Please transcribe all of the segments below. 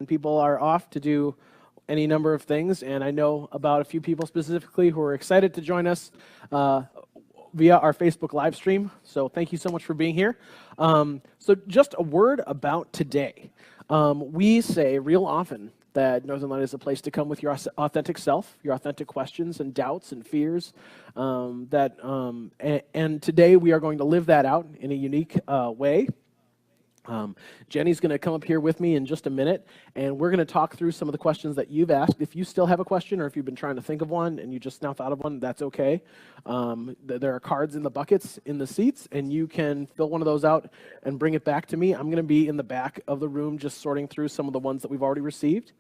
and people are off to do any number of things, and I know about a few people specifically who are excited to join us via our Facebook live stream. So thank you so much for being here. So just a word about today. We say real often that Northern Light is a place to come with your authentic self, your authentic questions and doubts and fears. And today we are going to live that out in a unique way. Jenny's going to come up here with me in just a minute, and we're going to talk through some of the questions that you've asked. If you still have a question, or if you've been trying to think of one and you just now thought of one, that's okay. There are cards in the buckets in the seats, and you can fill one of those out and bring it back to me. I'm going to be in the back of the room just sorting through some of the ones that we've already received.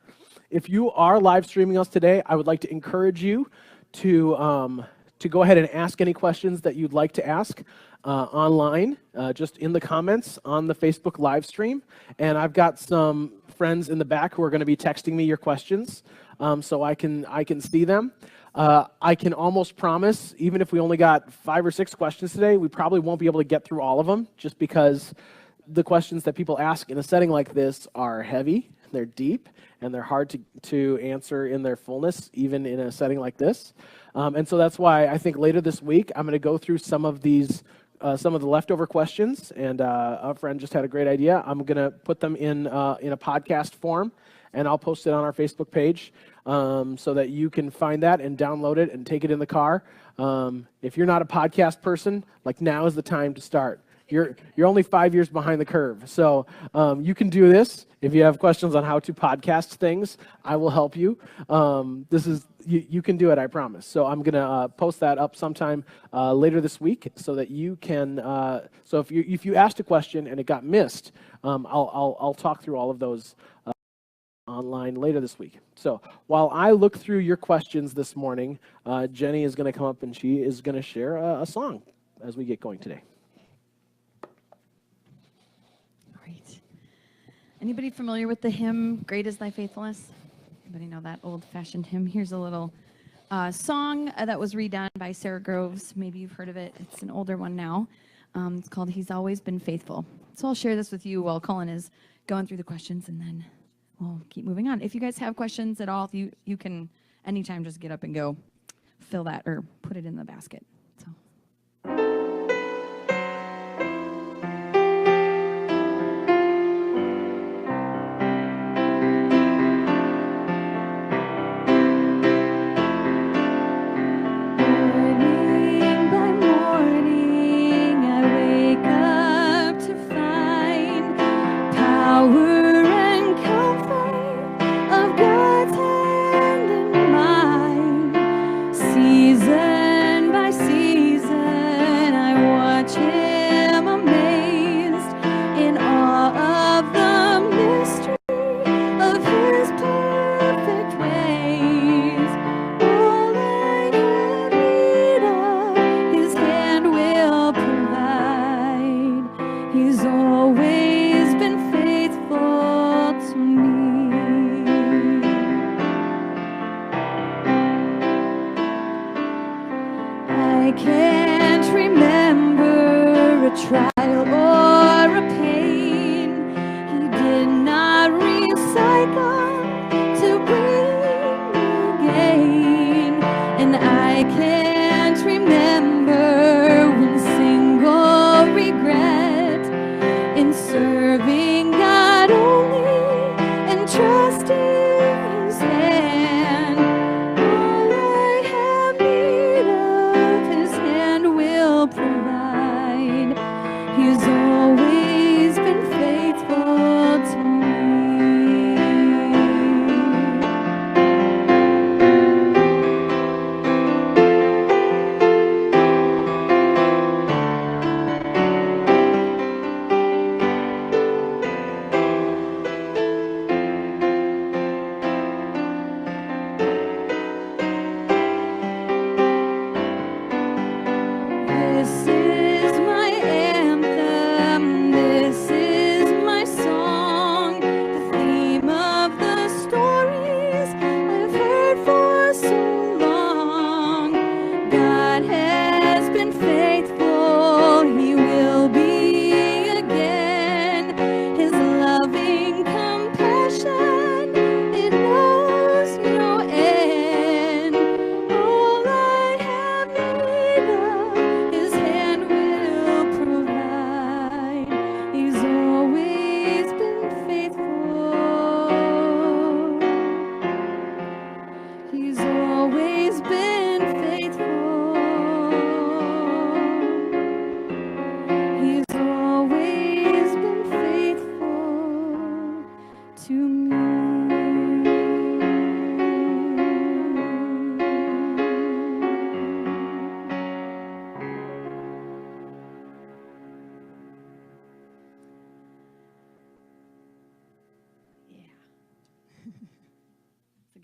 If you are live streaming us today, I would like to encourage you to go ahead and ask any questions that you'd like to ask online, just in the comments on the Facebook live stream. And I've got some friends in the back who are going to be texting me your questions, so I can see them. I can almost promise, even if we only got 5 or 6 questions today, we probably won't be able to get through all of them, just because the questions that people ask in a setting like this are heavy, they're deep, and they're hard to answer in their fullness, even in a setting like this. And so that's why I think later this week, I'm going to go through some of these, some of the leftover questions, and a friend just had a great idea. I'm going to put them in a podcast form, and I'll post it on our Facebook page so that you can find that and download it and take it in the car. If you're not a podcast person, like, now is the time to start. You're only 5 years behind the curve. So you can do this. If you have questions on how to podcast things, I will help you. You can do it, I promise. So I'm going to post that up sometime later this week so that you can, so if you asked a question and it got missed, I'll talk through all of those online later this week. So while I look through your questions this morning, Jenny is going to come up and she is going to share a song as we get going today. Anybody familiar with the hymn, Great is Thy Faithfulness? Anybody know that old-fashioned hymn? Here's a little song that was redone by Sarah Groves. Maybe you've heard of it. It's an older one now. It's called He's Always Been Faithful. So I'll share this with you while Cullen is going through the questions, and then we'll keep moving on. If you guys have questions at all, you can anytime just get up and go fill that or put it in the basket. So.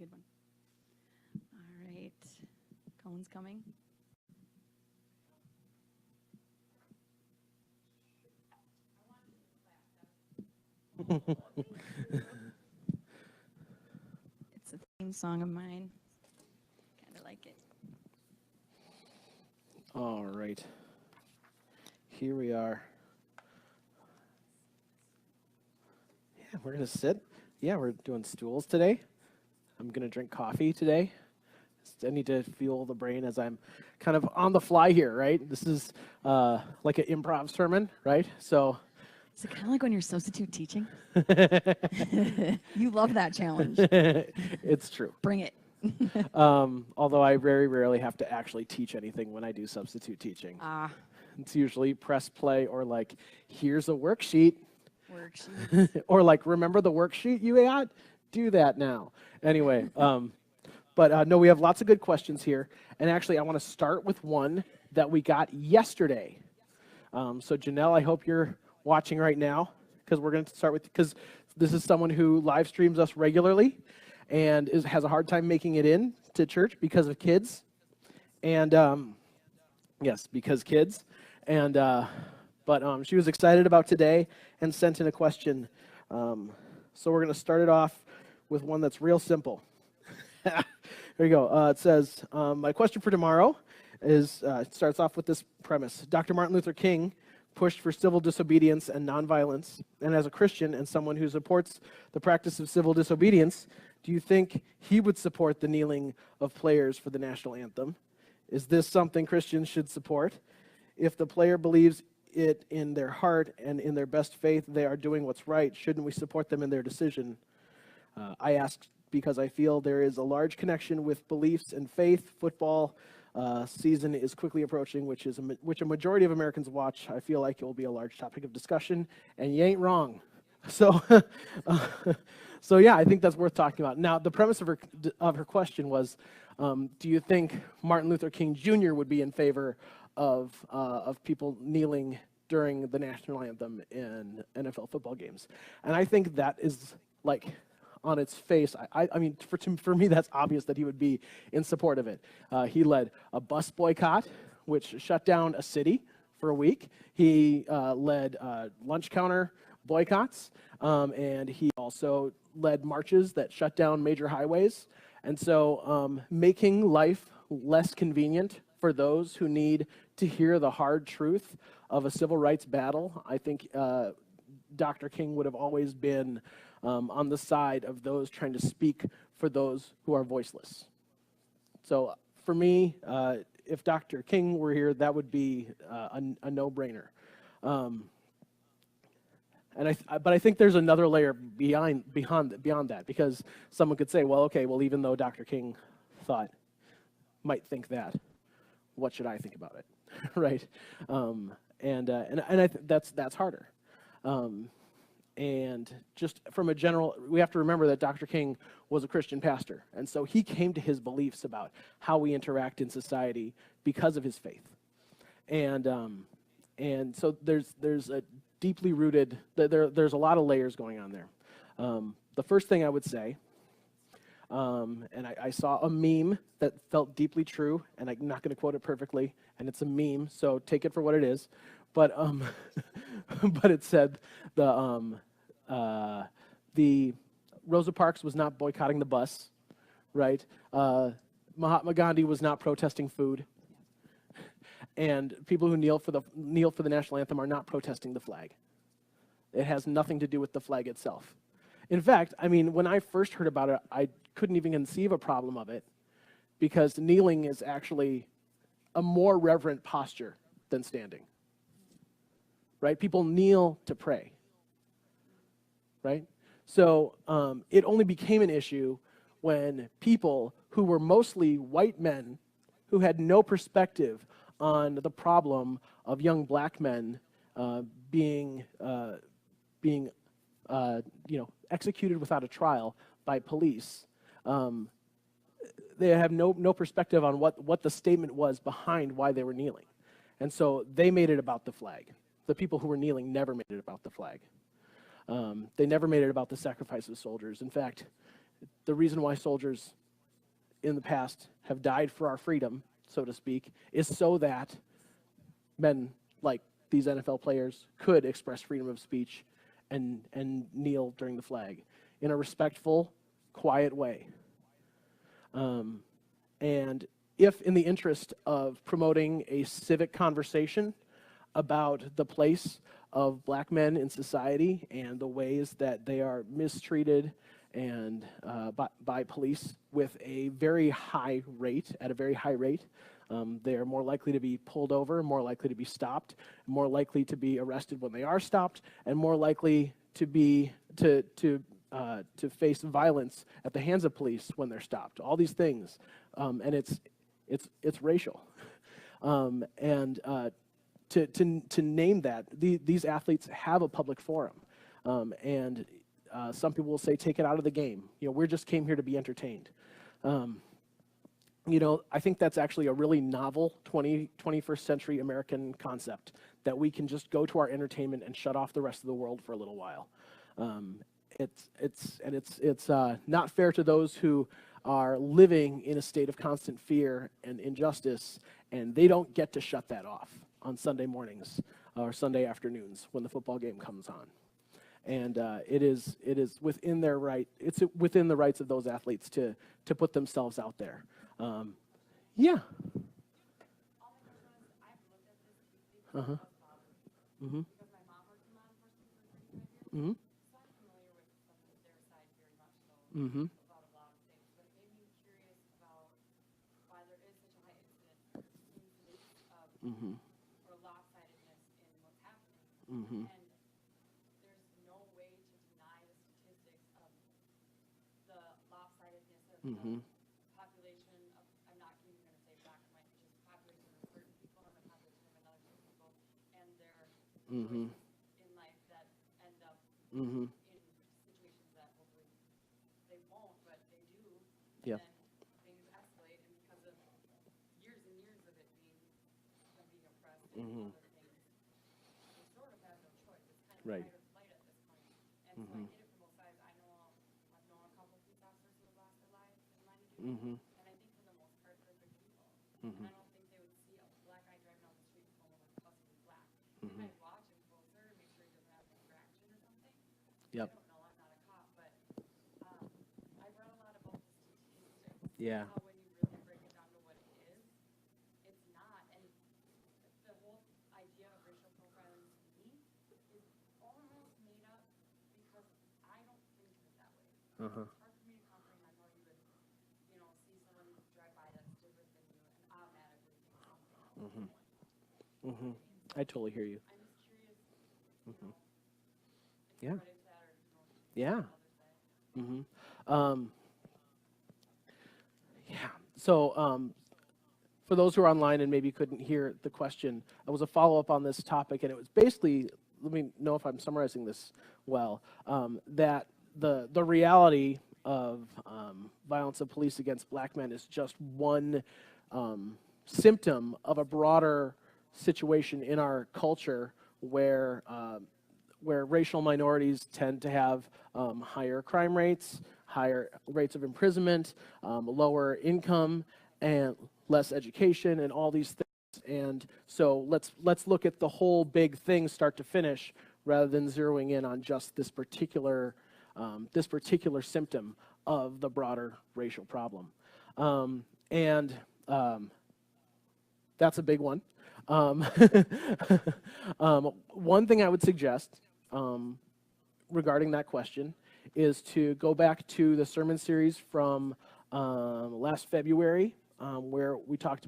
good one. All right. Cullen's coming. It's a theme song of mine. Kind of like it. All right. Here we are. Yeah, we're going to sit. Yeah, we're doing stools today. I'm going to drink coffee today. I need to fuel the brain as I'm kind of on the fly here, right? This is like an improv sermon, right? So Is it kind of like when you're substitute teaching? You love that challenge. it's true. Bring it. Although I very rarely have to actually teach anything when I do substitute teaching. It's usually press play or like, here's a worksheet. Worksheet. Or like, remember the worksheet you got? Do that now. Anyway, but no, we have lots of good questions here. And actually, I want to start with one that we got yesterday. So Janelle, I hope you're watching right now, because we're going to start with, because this is someone who live streams us regularly and has a hard time making it in to church because of kids. And yes, because kids. And but she was excited about today and sent in a question. So we're going to start it off with one that's real simple. There you go. It says, my question for tomorrow is, it starts off with this premise. Dr. Martin Luther King pushed for civil disobedience and nonviolence. And as a Christian and someone who supports the practice of civil disobedience, do you think he would support the kneeling of players for the national anthem? Is this something Christians should support? If the player believes it in their heart and in their best faith they are doing what's right, shouldn't we support them in their decision? I ask because I feel there is a large connection with beliefs and faith. Football season is quickly approaching, which a majority of Americans watch. I feel like it will be a large topic of discussion, and you ain't wrong. So, so yeah, I think that's worth talking about. Now, the premise of her question was, do you think Martin Luther King Jr. would be in favor of people kneeling during the national anthem in NFL football games? And I think that is like, on its face, I mean, for me, that's obvious that he would be in support of it. He led a bus boycott, which shut down a city for a week. He led lunch counter boycotts, and he also led marches that shut down major highways. And so making life less convenient for those who need to hear the hard truth of a civil rights battle, I think Dr. King would have always been on the side of those trying to speak for those who are voiceless. So for me, if Dr. King were here, that would be a no-brainer. But I think there's another layer beyond that, because someone could say, well, okay, well, even though Dr. King might think that, what should I think about it, right? That's harder. And just from a general, we have to remember that Dr. King was a Christian pastor, and so he came to his beliefs about how we interact in society because of his faith. And so there's a deeply rooted, there's a lot of layers going on there. The first thing I would say, and I saw a meme that felt deeply true, and I'm not going to quote it perfectly, and it's a meme, so take it for what it is. But but it said the Rosa Parks was not boycotting the bus, right? Mahatma Gandhi was not protesting food, and people who kneel for the national anthem are not protesting the flag. It has nothing to do with the flag itself. In fact, I mean, when I first heard about it, I couldn't even conceive a problem of it, because kneeling is actually a more reverent posture than standing. Right? People kneel to pray, right? So it only became an issue when people who were mostly white men who had no perspective on the problem of young black men being executed without a trial by police. They have no perspective on what the statement was behind why they were kneeling. And so they made it about the flag. The people who were kneeling never made it about the flag. They never made it about the sacrifice of soldiers. In fact, the reason why soldiers in the past have died for our freedom, so to speak, is so that men like these NFL players could express freedom of speech and kneel during the flag in a respectful, quiet way. And if in the interest of promoting a civic conversation about the place of black men in society and the ways that they are mistreated and by police with a very high rate, at a very high rate, they are more likely to be pulled over, more likely to be stopped, more likely to be arrested when they are stopped, and more likely to be to face violence at the hands of police when they're stopped. All these things, and it's racial, and to name that, these athletes have a public forum, and some people will say, take it out of the game. You know, we just came here to be entertained. You know, I think that's actually a really novel 21st century American concept, that we can just go to our entertainment and shut off the rest of the world for a little while. It's not fair to those who are living in a state of constant fear and injustice, and they don't get to shut that off on Sunday mornings or Sunday afternoons when the football game comes on. And it is within their right. It's within the rights of those athletes to put themselves out there. Yeah. Uh-huh. Mm-hmm. Mm-hmm. Mm-hmm. Mm-hmm. Mm-hmm. Mm-hmm. Mm-hmm. Mm-hmm. Yeah. Mm-hmm. Right. Mm-hmm. Mm-hmm. Mm-hmm. Mm-hmm. Yep. Yeah. Uh-huh. Mm-hmm. Mm-hmm. I totally hear you. Mm-hmm. Yeah. Yeah. Mm-hmm. Yeah. So, for those who are online and maybe couldn't hear the question, it was a follow-up on this topic, and it was basically, let me know if I'm summarizing this well, that the reality of violence of police against black men is just one symptom of a broader situation in our culture where racial minorities tend to have higher crime rates, higher rates of imprisonment, lower income, and less education, and all these things. And so let's look at the whole big thing, start to finish, rather than zeroing in on just this particular symptom of the broader racial problem. And that's a big one. One thing I would suggest regarding that question is to go back to the sermon series from last February, where we talked.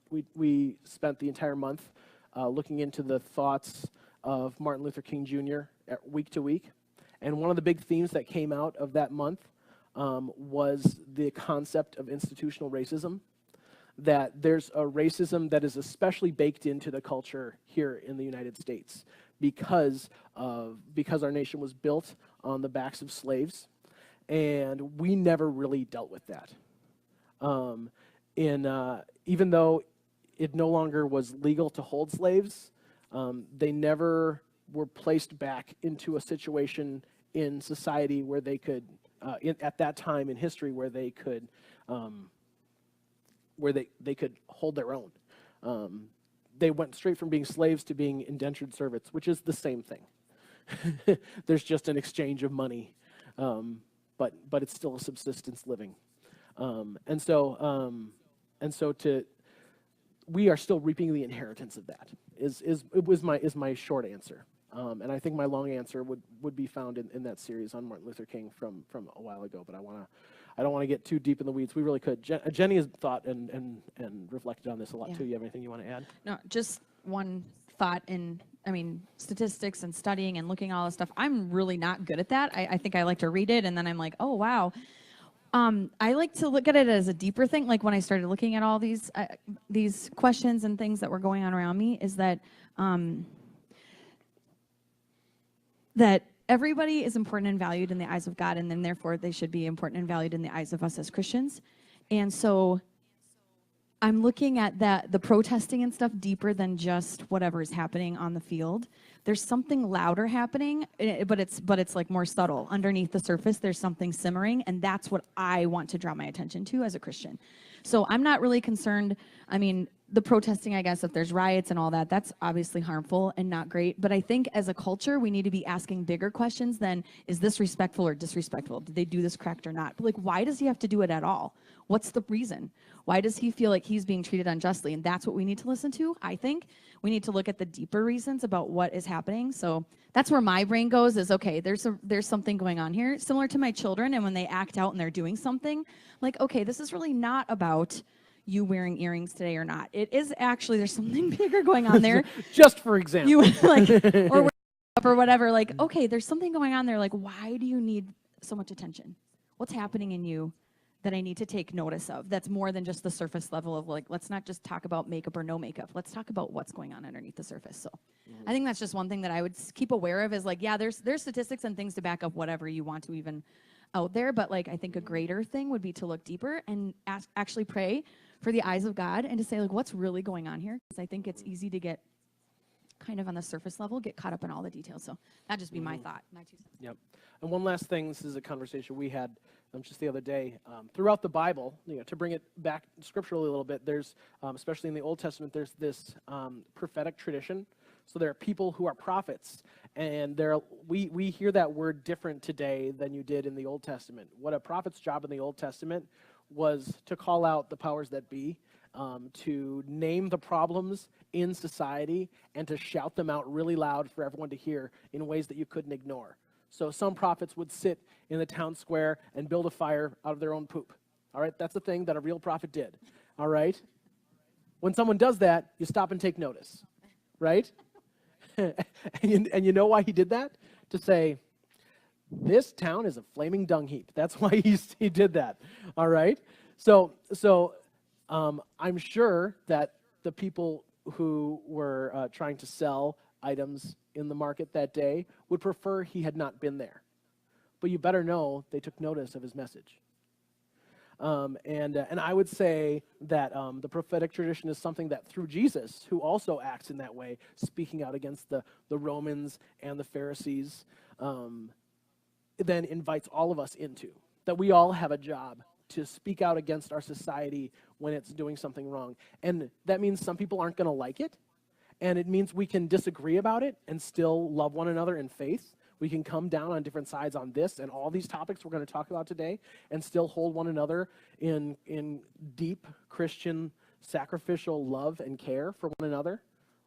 We spent the entire month looking into the thoughts of Martin Luther King Jr. Week to week, and one of the big themes that came out of that month was the concept of institutional racism. That there's a racism that is especially baked into the culture here in the United States because our nation was built on the backs of slaves, and we never really dealt with that. Even though it no longer was legal to hold slaves, they never were placed back into a situation in society where they could at that time in history where they could hold their own. They went straight from being slaves to being indentured servants, which is the same thing. There's just an exchange of money, but it's still a subsistence living. And so we are still reaping the inheritance of that. Is my short answer. And I think my long answer would be found in that series on Martin Luther King from a while ago. But I don't want to get too deep in the weeds. We really could. Jenni has thought and reflected on this a lot Yeah. too. You have anything you want to add? No, just one thought statistics and studying and looking at all this stuff. I'm really not good at that. I think I like to read it and then I'm like, oh, wow. I like to look at it as a deeper thing. Like when I started looking at all these questions and things that were going on around me is that that everybody is important and valued in the eyes of God, and then therefore they should be important and valued in the eyes of us as Christians. And so I'm looking at the protesting and stuff deeper than just whatever is happening on the field. There's something louder happening, but it's like more subtle. Underneath the surface, there's something simmering, and that's what I want to draw my attention to as a Christian. So I'm not really concerned. The protesting, I guess, if there's riots and all that, that's obviously harmful and not great. But I think as a culture, we need to be asking bigger questions than, is this respectful or disrespectful? Did they do this correct or not? But like, why does he have to do it at all? What's the reason? Why does he feel like he's being treated unjustly? And that's what we need to listen to, I think. We need to look at the deeper reasons about what is happening. So that's where my brain goes is, okay, there's something going on here. Similar to my children, and when they act out and they're doing something, like, okay, this is really not about you wearing earrings today or not. It is actually, there's something bigger going on there. Just for example. You like, or up or whatever, like, okay, there's something going on there. Like, why do you need so much attention? What's happening in you that I need to take notice of? That's more than just the surface level of like, let's not just talk about makeup or no makeup. Let's talk about what's going on underneath the surface. So I think that's just one thing that I would keep aware of is like, yeah, there's statistics and things to back up whatever you want to even out there. But like, I think a greater thing would be to look deeper and actually pray for the eyes of God and to say like, what's really going on here? Because I think it's easy to get kind of on the surface level, get caught up in all the details. So that'd just be my thought, my 2 cents. Yep. And one last thing, this is a conversation we had just the other day. Throughout the Bible, to bring it back scripturally a little bit, there's, especially in the Old Testament, there's this prophetic tradition. So there are people who are prophets, and we hear that word different today than you did in the Old Testament. What a prophet's job in the Old Testament was to call out the powers that be, to name the problems in society, and to shout them out really loud for everyone to hear in ways that you couldn't ignore. So some prophets would sit in the town square and build a fire out of their own poop. All right, that's the thing that a real prophet did. All right? When someone does that, you stop and take notice, right? and you know why he did that? To say, this town is a flaming dung heap. That's why he did that. All right? So I'm sure that the people who were trying to sell items in the market that day would prefer he had not been there. But you better know they took notice of his message. And I would say that the prophetic tradition is something that through Jesus, who also acts in that way, speaking out against the Romans and the Pharisees, then invites all of us into. That we all have a job to speak out against our society when it's doing something wrong. And that means some people aren't going to like it. And it means we can disagree about it and still love one another in faith. We can come down on different sides on this and all these topics we're going to talk about today and still hold one another in deep Christian sacrificial love and care for one another.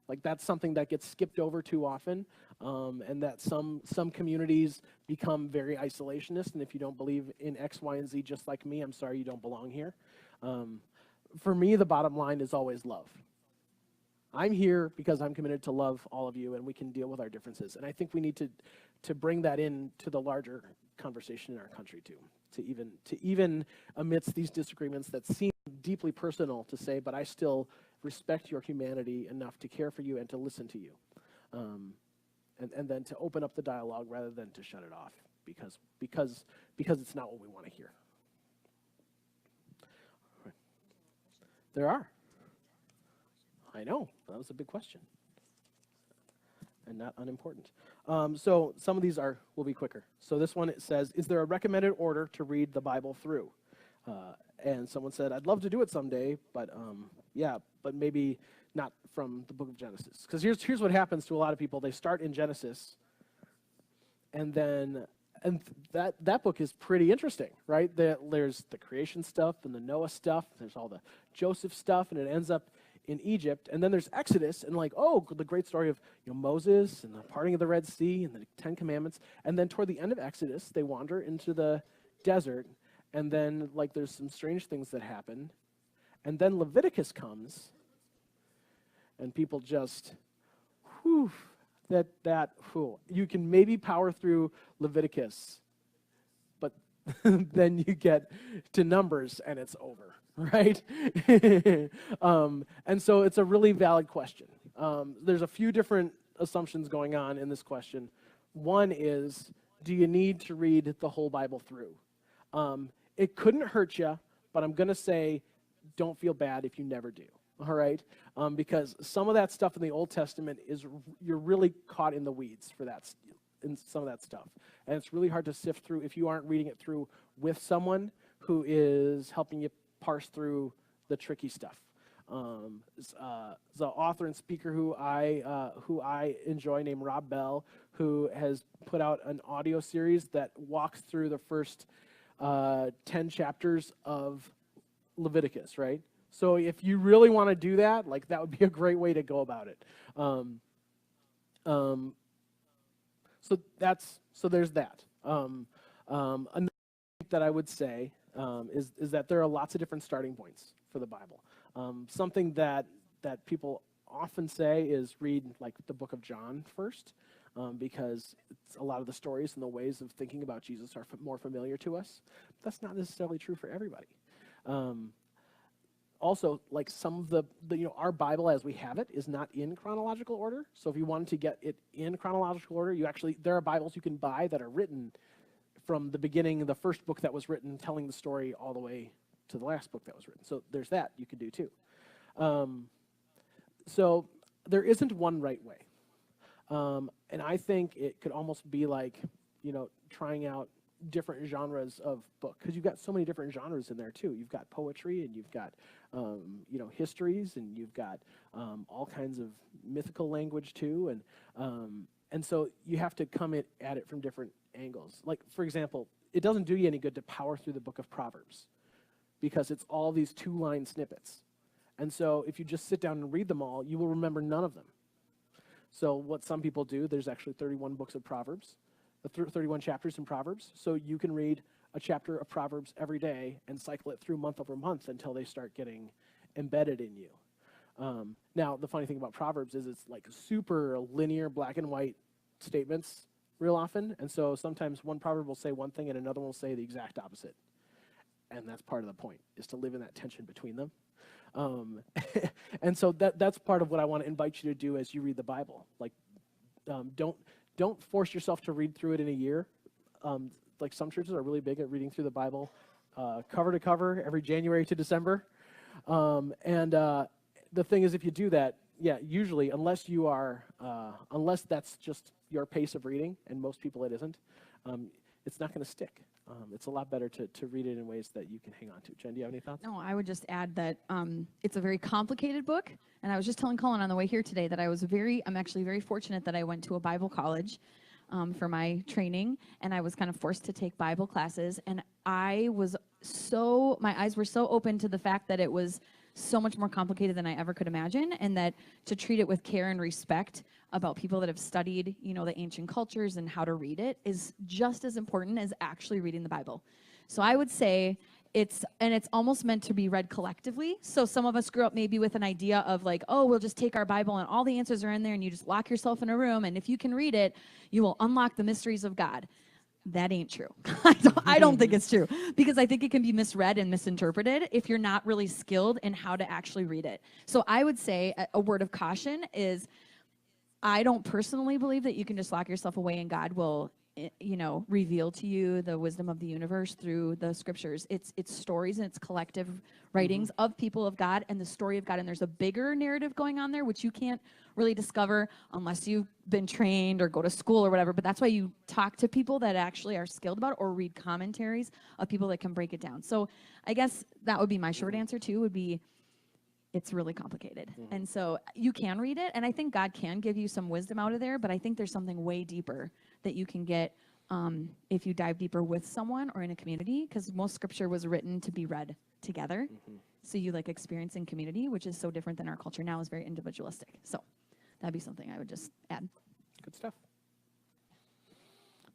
Like that's something that gets skipped over too often, and that some communities become very isolationist, and if you don't believe in X, Y, and Z just like me, I'm sorry you don't belong here. For me, the bottom line is always love. I'm here because I'm committed to love all of you, and we can deal with our differences. And I think we need to bring that into the larger conversation in our country too, to even amidst these disagreements that seem deeply personal to say, but I still respect your humanity enough to care for you and to listen to you, and then to open up the dialogue rather than to shut it off because it's not what we want to hear. There are. I know, that was a big question. and not unimportant. So some of these will be quicker. So this one, it says, is there a recommended order to read the Bible through? And someone said, I'd love to do it someday, but but maybe not from the book of Genesis. Because here's what happens to a lot of people. They start in Genesis, and that book is pretty interesting, right? There's the creation stuff and the Noah stuff. There's all the Joseph stuff, and it ends up in Egypt. And then there's Exodus, and the great story of Moses and the parting of the Red Sea and the Ten Commandments. And then toward the end of Exodus, they wander into the desert, and then there's some strange things that happen. And then Leviticus comes, and people just, whew, you can maybe power through Leviticus, but then you get to Numbers and it's over, right? And so it's a really valid question. There's a few different assumptions going on in this question. One is, do you need to read the whole Bible through? It couldn't hurt you, but I'm going to say don't feel bad if you never do. All right, because some of that stuff in the Old Testament you're really caught in the weeds for that, in some of that stuff, and it's really hard to sift through if you aren't reading it through with someone who is helping you parse through the tricky stuff. The author and speaker who I enjoy, named Rob Bell, who has put out an audio series that walks through the first 10 chapters of Leviticus, right? So if you really want to do that, that would be a great way to go about it. So there's that. Another thing that I would say is that there are lots of different starting points for the Bible. Something that people often say is read the book of John first, because a lot of the stories and the ways of thinking about Jesus are more familiar to us. That's not necessarily true for everybody. Also, some of the our Bible as we have it is not in chronological order. So if you wanted to get it in chronological order, there are Bibles you can buy that are written from the beginning, the first book that was written, telling the story all the way to the last book that was written. So there's that you could do too. So there isn't one right way. And I think it could almost be trying out different genres of book, because you've got so many different genres in there too. You've got poetry, and you've got histories, and you've got all kinds of mythical language too, and so you have to come at it from different angles. For example, it doesn't do you any good to power through the book of Proverbs, because it's all these 2-line snippets, and so if you just sit down and read them all, you will remember none of them. So what some people do, there's actually 31 books of Proverbs, 31 chapters in Proverbs, so you can read a chapter of Proverbs every day and cycle it through month over month until they start getting embedded in you. Now, the funny thing about Proverbs is it's super linear, black and white statements real often, and so sometimes one proverb will say one thing and another one will say the exact opposite. And that's part of the point, is to live in that tension between them. And so that's part of what I want to invite you to do as you read the Bible. Don't force yourself to read through it in a year. Some churches are really big at reading through the Bible cover to cover every January to December. The thing is, if you do that, usually, unless that's just your pace of reading, and most people it isn't, it's not going to stick. It's a lot better to read it in ways that you can hang on to. Jen, do you have any thoughts? No, I would just add that it's a very complicated book. And I was just telling Cullen on the way here today that I'm actually very fortunate that I went to a Bible college for my training. And I was kind of forced to take Bible classes. And my eyes were so open to the fact that it was so much more complicated than I ever could imagine, and that to treat it with care and respect about people that have studied, the ancient cultures and how to read it is just as important as actually reading the Bible. So I would say it's almost meant to be read collectively. So some of us grew up maybe with an idea of we'll just take our Bible and all the answers are in there and you just lock yourself in a room, and if you can read it, you will unlock the mysteries of God. That ain't true. I don't think it's true, because I think it can be misread and misinterpreted if you're not really skilled in how to actually read it. So I would say a word of caution is, I don't personally believe that you can just lock yourself away and God will reveal to you the wisdom of the universe through the scriptures. It's stories and it's collective writings of people of God and the story of God. And there's a bigger narrative going on there, which you can't really discover unless you've been trained or go to school or whatever. But that's why you talk to people that actually are skilled about it, or read commentaries of people that can break it down. So I guess that would be my short answer too, would be it's really complicated. And so you can read it, and I think God can give you some wisdom out of there, but I think there's something way deeper that you can get if you dive deeper with someone or in a community, because most scripture was written to be read together. So you like experience in community, which is so different than our culture now, is very individualistic. So that'd be something I would just add. Good stuff.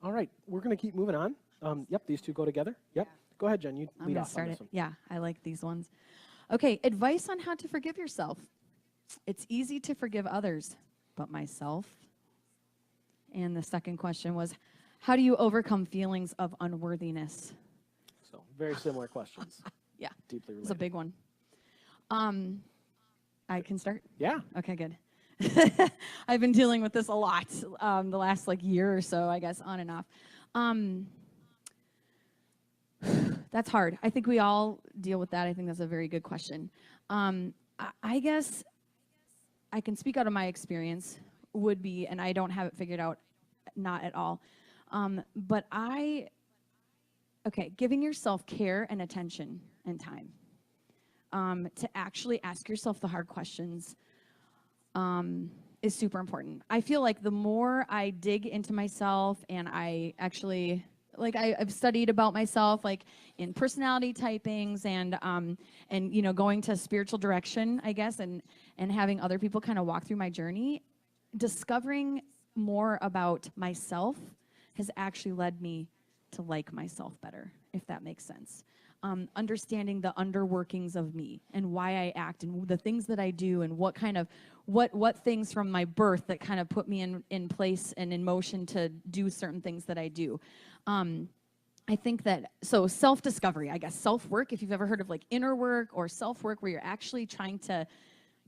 All right, we're going to keep moving on. Yep, these two go together. Yep. Go ahead, Jen. You lead off on this one. Yeah, I like these ones. Okay, advice on how to forgive yourself. It's easy to forgive others, but myself. And the second question was, how do you overcome feelings of unworthiness? So very similar questions. Yeah, Deeply related. it's a big one. I can start? Yeah. Okay, good. I've been dealing with this a lot the last year or so, I guess, on and off. That's hard. I think we all deal with that. I think that's a very good question. I guess I can speak out of my experience, would be, and I don't have it figured out, not at all. But giving yourself care and attention and time to actually ask yourself the hard questions is super important. I feel like the more I dig into myself and I actually, I've studied about myself, in personality typings and going to spiritual direction, I guess, and having other people kind of walk through my journey, discovering more about myself has actually led me to like myself better, if that makes sense. Understanding the underworkings of me and why I act and the things that I do and what things from my birth that kind of put me in place and in motion to do certain things that I do. I think that, so self-discovery, I guess, self-work, if you've ever heard of inner work or self-work where you're actually trying to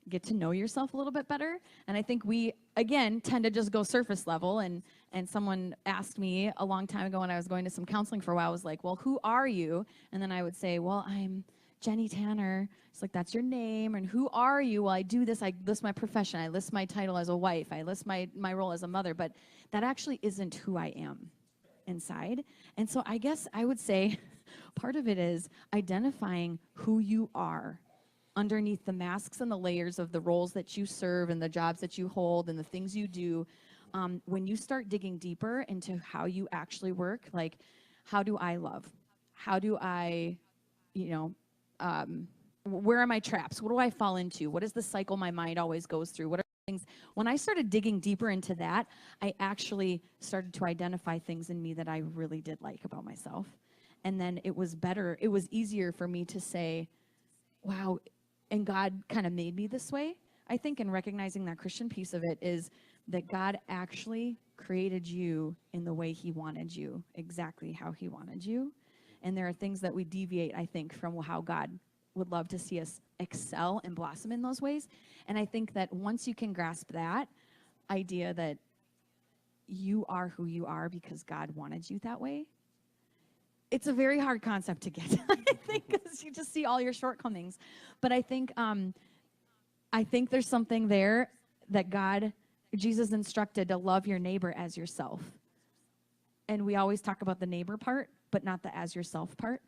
get to know yourself a little bit better. And I think we, again, tend to just go surface level. And someone asked me a long time ago when I was going to some counseling for a while, I was like, well, who are you? And then I would say, well, I'm Jenni Tanner. It's like, that's your name. And who are you? Well, I do this. I list my profession. I list my title as a wife. I list my role as a mother. But that actually isn't who I am inside. And so I guess I would say part of it is identifying who you are underneath the masks and the layers of the roles that you serve and the jobs that you hold and the things you do. When you start digging deeper into how you actually work, how do I love? How do I, where are my traps? What do I fall into? What is the cycle my mind always goes through? What are things? When I started digging deeper into that, I actually started to identify things in me that I really did like about myself. And then it was easier for me to say, wow, and God kind of made me this way. I think in recognizing that Christian piece of it is that God actually created you in the way he wanted you, exactly how he wanted you. And there are things that we deviate, I think, from how God would love to see us excel and blossom in those ways. And I think that once you can grasp that idea that you are who you are because God wanted you that way, it's a very hard concept to get, I think, because you just see all your shortcomings. But I think there's something there that Jesus instructed to love your neighbor as yourself. And we always talk about the neighbor part, but not the as yourself part,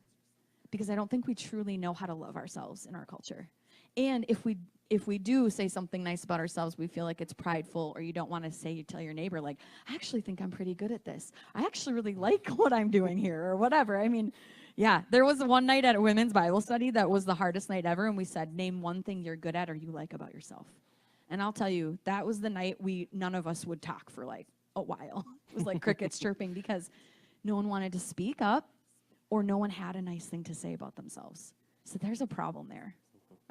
because I don't think we truly know how to love ourselves in our culture. And if we do say something nice about ourselves, we feel like it's prideful, or you don't want to tell your neighbor, I actually think I'm pretty good at this. I actually really like what I'm doing here, or whatever. I mean, yeah, there was one night at a women's Bible study that was the hardest night ever, and we said, name one thing you're good at or you like about yourself. And I'll tell you, that was the night none of us would talk for a while. It was like crickets chirping, because no one wanted to speak up, or no one had a nice thing to say about themselves. So there's a problem there.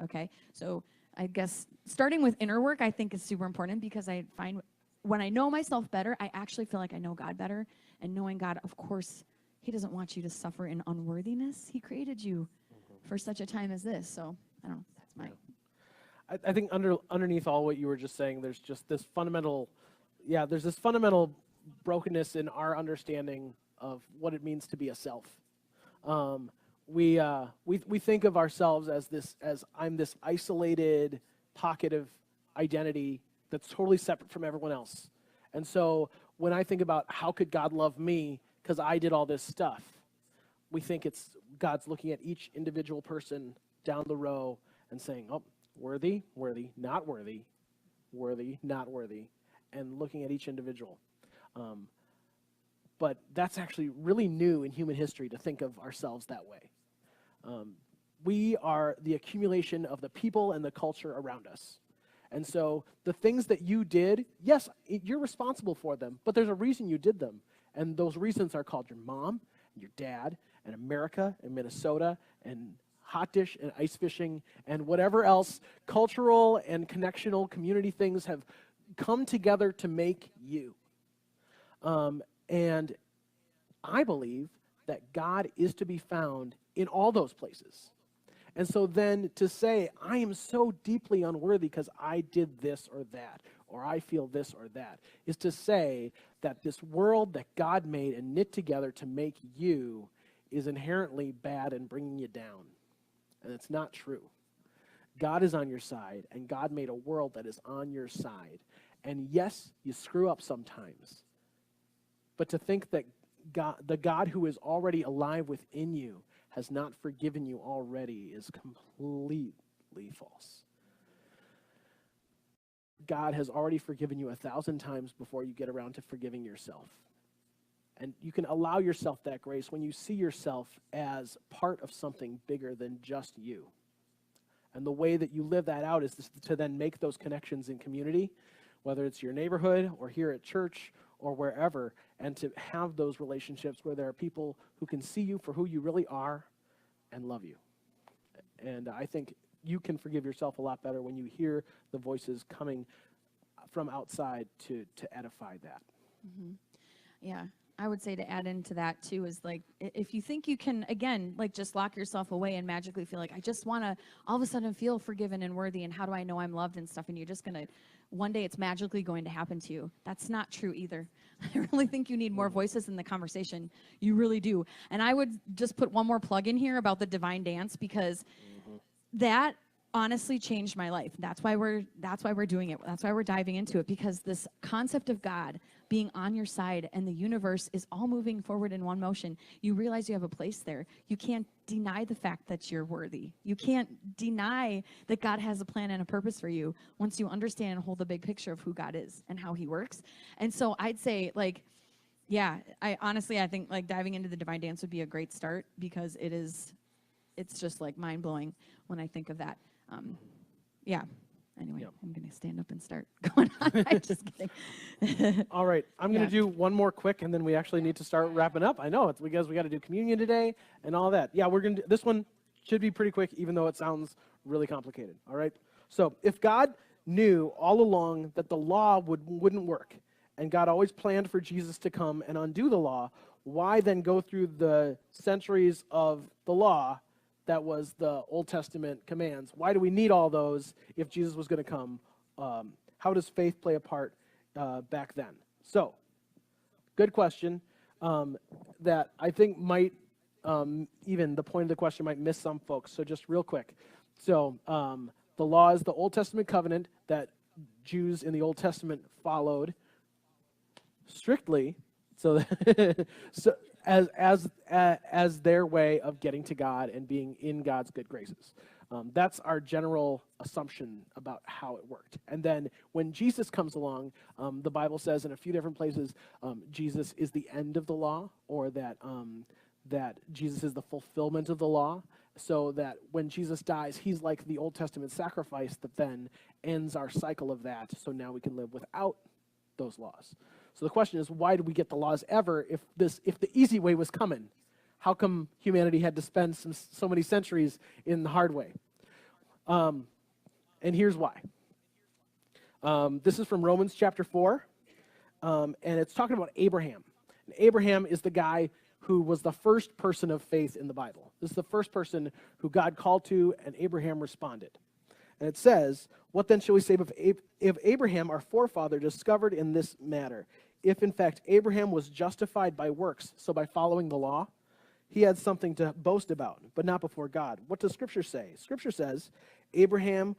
Okay, so I guess starting with inner work, I think, is super important, because I find when I know myself better, I actually feel like I know God better. And knowing God, of course, he doesn't want you to suffer in unworthiness. He created you for such a time as this. So I don't know. That's my... I think underneath all what you were just saying, there's just this fundamental, there's this fundamental brokenness in our understanding of what it means to be a self. We think of ourselves as I'm this isolated pocket of identity that's totally separate from everyone else. And so when I think about how could God love me because I did all this stuff, we think it's God's looking at each individual person down the row and saying, oh, worthy, worthy, not worthy, worthy, not worthy, and looking at each individual. But that's actually really new in human history to think of ourselves that way. We are the accumulation of the people and the culture around us. And so the things that you did, yes, you're responsible for them, but there's a reason you did them. And those reasons are called your mom, and your dad, and America, and Minnesota, and hot dish, and ice fishing, and whatever else cultural and connectional community things have come together to make you. And I believe that God is to be found in all those places. And so then to say, I am so deeply unworthy because I did this or that, or I feel this or that, is to say that this world that God made and knit together to make you is inherently bad and bringing you down. And it's not true. God is on your side, and God made a world that is on your side. And yes, you screw up sometimes. But to think that God, the God who is already alive within you, has not forgiven you already is completely false. God has already forgiven you 1,000 times before you get around to forgiving yourself. And you can allow yourself that grace when you see yourself as part of something bigger than just you. And the way that you live that out is to then make those connections in community, whether it's your neighborhood or here at church or wherever, and to have those relationships where there are people who can see you for who you really are and love you. And I think you can forgive yourself a lot better when you hear the voices coming from outside to edify that. Mm-hmm. Yeah. I would say to add into that too is like, if you think you can, again, like just lock yourself away and magically feel like, I just want to all of a sudden feel forgiven and worthy, and how do I know I'm loved and stuff, and you're just going to, one day it's magically going to happen to you. That's not true either. I really think you need more voices in the conversation. You really do. And I would just put one more plug in here about the divine dance, because that honestly changed my life. That's why we're doing it. That's why we're diving into it, because this concept of God being on your side and the universe is all moving forward in one motion. You realize you have a place there. You can't deny the fact that you're worthy. You can't deny that God has a plan and a purpose for you once you understand and hold the big picture of who God is and how he works. And so I'd say, like, yeah, I think like diving into the divine dance would be a great start, because it's just like mind blowing when I think of that. Yeah. Anyway, yep. I'm going to stand up and start going on. I'm just kidding. All right. I'm going to do one more quick, and then we actually need to start wrapping up. I know, it's because we got to do communion today and all that. Yeah, we're going to this one should be pretty quick, even though it sounds really complicated. All right. So if God knew all along that the law wouldn't work, and God always planned for Jesus to come and undo the law, why then go through the centuries of the law that was the Old Testament commands? Why do we need all those if Jesus was going to come? How does faith play a part back then? So, good question that I think might, even the point of the question might miss some folks. So just real quick. So the law is the Old Testament covenant that Jews in the Old Testament followed strictly, so as their way of getting to God and being in God's good graces. That's our general assumption about how it worked. And then when Jesus comes along, the Bible says in a few different places, Jesus is the end of the law, or that Jesus is the fulfillment of the law, so that when Jesus dies, he's like the Old Testament sacrifice that then ends our cycle of that, so now we can live without those laws. So the question is, why did we get the laws ever if the easy way was coming? How come humanity had to spend so many centuries in the hard way? And here's why. This is from Romans chapter 4, and it's talking about Abraham. And Abraham is the guy who was the first person of faith in the Bible. This is the first person who God called to, and Abraham responded. And it says, what then shall we say if Abraham, our forefather, discovered in this matter? if in fact Abraham was justified by works, so by following the law, he had something to boast about, but not before God. What does Scripture say? Scripture says, Abraham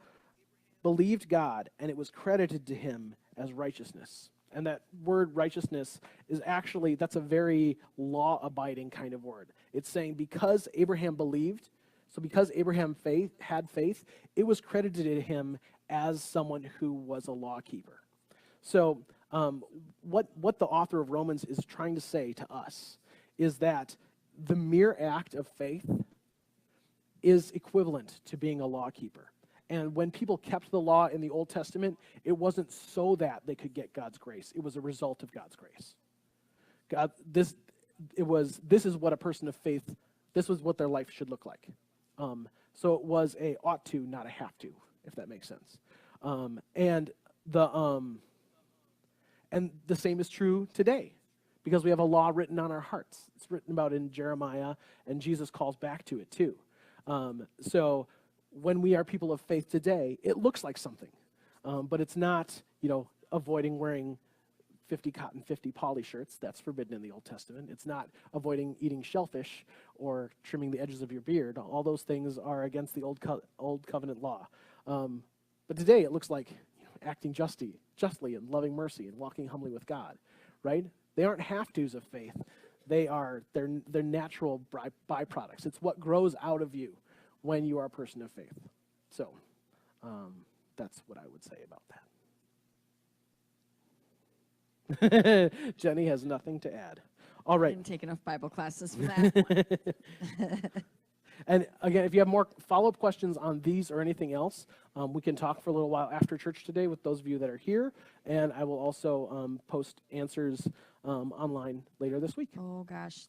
believed God, and it was credited to him as righteousness. And that word righteousness is actually, that's a very law-abiding kind of word. It's saying because Abraham believed, so because Abraham had faith, it was credited to him as someone who was a lawkeeper. So what the author of Romans is trying to say to us is that the mere act of faith is equivalent to being a lawkeeper. And when people kept the law in the Old Testament, it wasn't so that they could get God's grace. It was a result of God's grace. This is what a person of faith, this was what their life should look like. So it was a ought to, not a have to, if that makes sense. And the same is true today, because we have a law written on our hearts. It's written about in Jeremiah, and Jesus calls back to it too. So when we are people of faith today, it looks like something, but it's not, avoiding wearing 50 cotton 50 poly shirts. That's forbidden in the Old Testament. It's not avoiding eating shellfish or trimming the edges of your beard. All those things are against the old covenant law. But today it looks like acting justly and loving mercy and walking humbly with God, right? They aren't have-tos of faith. They're natural byproducts. It's what grows out of you when you are a person of faith. So that's what I would say about that. Jenny has nothing to add. All right. I didn't take enough Bible classes for that one. And again, if you have more follow-up questions on these or anything else, we can talk for a little while after church today with those of you that are here. And I will also post answers online later this week. Oh, gosh.